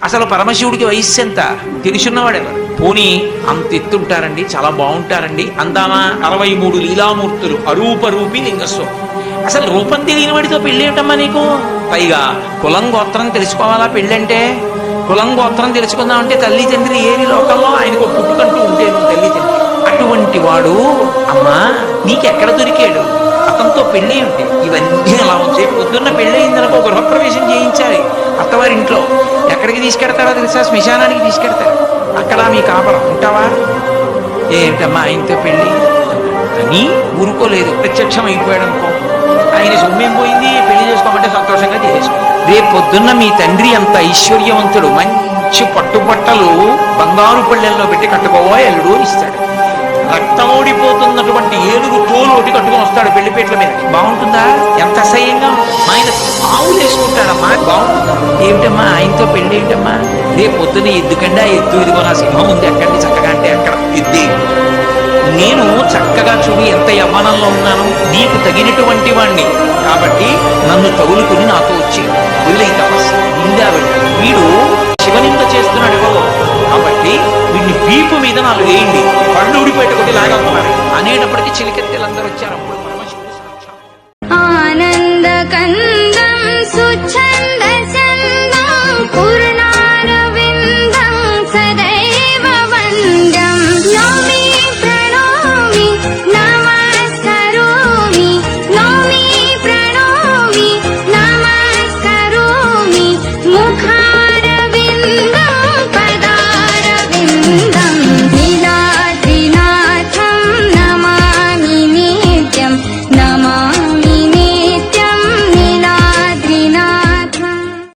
అసలు పరమశివుడికి వయస్సు ఎంత తెలుసున్నవాడెవరు? పోనీ అంత ఎత్తుంటారండి, చాలా బాగుంటారండి అందామా? 63 లీలామూర్తులు, అరూపరూపి లింగస్వం. అసలు రూపం తెలియని వాడితో పెళ్ళి ఏమిటమ్మా నీకు? పైగా కులం గోత్రం తెలుసుకోవాలా పెళ్ళంటే? కులం గోత్రం తెలుసుకుందామంటే తల్లి తండ్రి ఏరి లోకంలో ఆయనకు పుట్టుకంటూ ఉంటే తల్లి తండ్రి. అటువంటి వాడు అమ్మా నీకెక్కడ దొరికాడు? అతనితో పెళ్ళి ఉంటే ఇవన్నీ అలా ఉంచే. పొద్దున్న పెళ్ళయిందనుకో గృహప్రవేశం చేయించాలి అత్తవారింట్లో. ఎక్కడికి తీసుకెడతాడో తెలుసా? శ్మశానానికి తీసుకెడతాడు. అక్కడ మీ కాపరం ఉంటావా? ఏమిటమ్మా ఆయనతో పెళ్ళి అని ఊరుకోలేదు. ప్రత్యక్షం అయిపోయాడు అనుకో, ఆయన సొమ్మేం పోయింది, పెళ్లి చేసుకోమంటే సంతోషంగా చేసేసుకో. రేపు పొద్దున్న మీ తండ్రి అంత ఐశ్వర్యవంతుడు, మంచి పట్టుబట్టలు బంగారు పళ్ళెల్లో పెట్టి కట్టుకోవో ఎల్లుడు ఇస్తాడు. రక్తం ఓడిపోతున్నటువంటి ఏనుగు తోలు ఒకటి కట్టుకొని వస్తాడు పెళ్లిపేట్ల మీద. బాగుంటుందా? ఎంత అసహ్యంగా ఆయన ఆవులు వేసుకుంటాడమ్మా. బాగుంటుందా? ఏమిటమ్మా ఆయనతో పెళ్ళి ఏమిటమ్మా? రేపు పొద్దున ఎద్దుకండి, ఆ ఎద్దు ఇదిగో నా సింహం ఉంది ఎక్కండి చక్కగా అంటే అక్కడ ఎద్దే. నేను చక్కగా చూడు ఎంత యవ్వనంలో ఉన్నాను, నీకు తగినటువంటి వాణ్ణి కాబట్టి నన్ను తగులుకుని నాతో వచ్చి వదిలే తపస్సు.